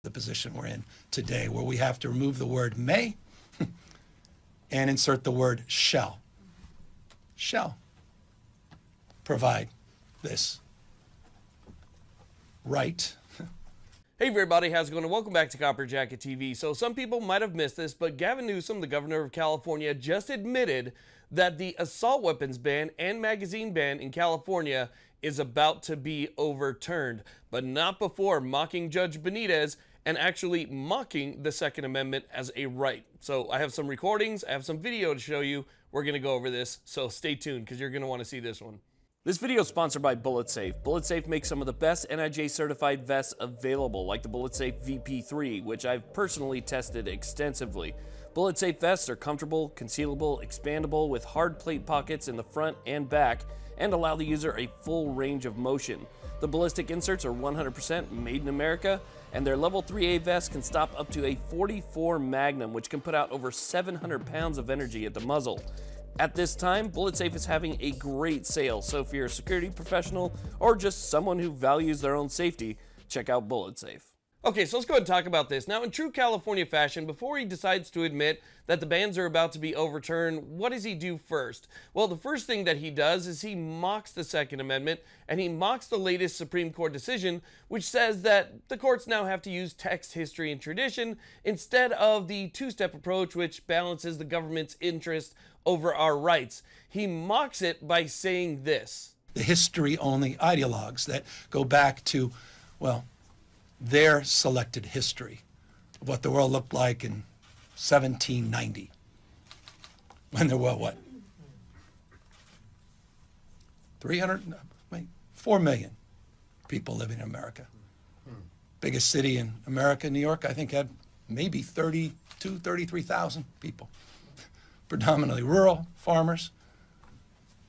the position we're in today, where we have to remove the word may and insert the word shall. Shall provide this right. Hey everybody, how's it going? Welcome back to Copper Jacket TV. So some people might have missed this, but Gavin Newsom, the governor of California, just admitted that the assault weapons ban and magazine ban in California is about to be overturned, but not before mocking Judge Benitez and actually mocking the Second Amendment as a right. So I have some recordings, I have some video to show you. We're going to go over this, so stay tuned because you're going to want to see this one. This video is sponsored by BulletSafe. BulletSafe makes some of the best NIJ certified vests available, like the BulletSafe VP3, which I've personally tested extensively. BulletSafe vests are comfortable, concealable, expandable with hard plate pockets in the front and back, and allow the user a full range of motion. The ballistic inserts are 100% made in America, and their level 3A vest can stop up to a .44 Magnum, which can put out over 700 pounds of energy at the muzzle. At this time, BulletSafe is having a great sale, so if you're a security professional or just someone who values their own safety, check out BulletSafe. Okay, so let's go ahead and talk about this. Now, in true California fashion, before he decides to admit that the bans are about to be overturned, what does he do first? Well, the first thing that he does is he mocks the Second Amendment, and he mocks the latest Supreme Court decision, which says that the courts now have to use text, history, and tradition instead of the two-step approach, which balances the government's interest over our rights. He mocks it by saying this. The history-only ideologues that go back to, well, their selected history of what the world looked like in 1790, when there were, what, 4 million people living in America. Biggest city in America, New York, I think had maybe 33,000 people. Predominantly rural, farmers.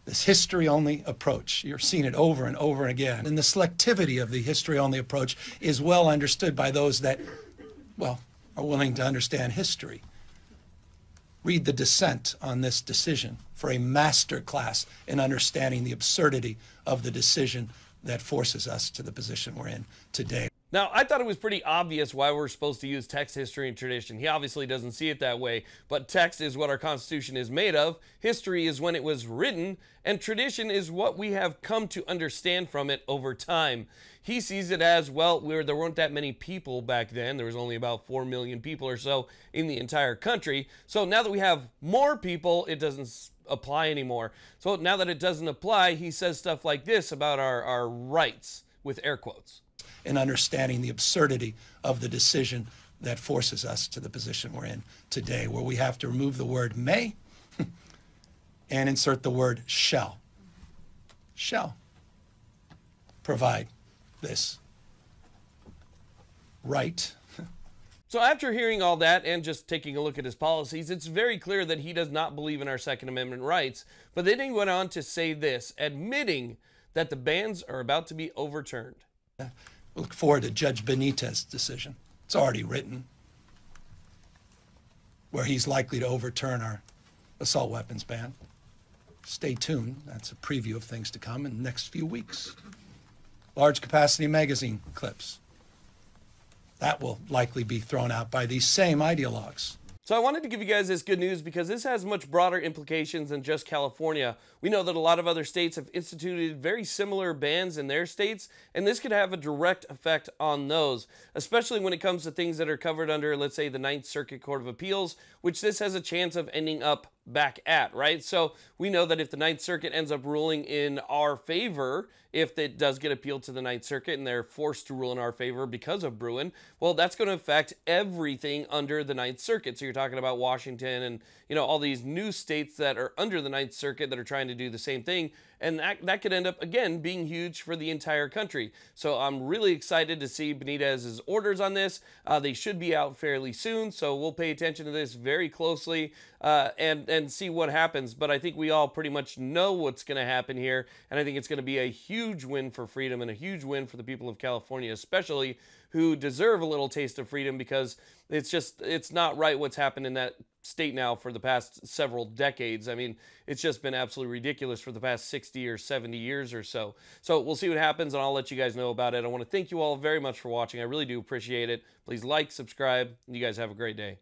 This history-only approach, you're seeing it over and over again. And the selectivity of the history-only approach is well understood by those that, well, are willing to understand history. Read the dissent on this decision for a master class in understanding the absurdity of the decision that forces us to the position we're in today. Now, I thought it was pretty obvious why we're supposed to use text, history, and tradition. He obviously doesn't see it that way, but text is what our Constitution is made of, history is when it was written, and tradition is what we have come to understand from it over time. He sees it as, well, there weren't that many people back then. There was only about 4 million people or so in the entire country. So now that we have more people, it doesn't apply anymore. So now that it doesn't apply, he says stuff like this about our rights, with air quotes. In understanding the absurdity of the decision that forces us to the position we're in today, where we have to remove the word may and insert the word shall. Shall provide this right. So after hearing all that and just taking a look at his policies, it's very clear that he does not believe in our Second Amendment rights. But then he went on to say this, admitting that the bans are about to be overturned. Look forward to Judge Benitez's decision. It's already written, where he's likely to overturn our assault weapons ban. Stay tuned. That's a preview of things to come in the next few weeks. Large capacity magazine clips. That will likely be thrown out by these same ideologues. So I wanted to give you guys this good news because this has much broader implications than just California. We know that a lot of other states have instituted very similar bans in their states, and this could have a direct effect on those, especially when it comes to things that are covered under, let's say, the Ninth Circuit Court of Appeals, which this has a chance of ending up back at, right? So we know that if the Ninth Circuit ends up ruling in our favor, if it does get appealed to the Ninth Circuit and they're forced to rule in our favor because of Bruin, well, that's going to affect everything under the Ninth Circuit. So you're talking about Washington and, you know, all these new states that are under the Ninth Circuit that are trying to do the same thing. And that could end up, again, being huge for the entire country. So I'm really excited to see Benitez's orders on this. They should be out fairly soon, so we'll pay attention to this very closely. And and see what happens. But I think we all pretty much know what's going to happen here, and I think it's going to be a huge win for freedom and a huge win for the people of California, especially who deserve a little taste of freedom, because it's not right what's happened in that state now for the past several decades. I mean, it's just been absolutely ridiculous for the past 60 or 70 years or so. So we'll see what happens, and I'll let you guys know about it. I want to thank you all very much for watching. I really do appreciate it. Please like, subscribe, and you guys have a great day.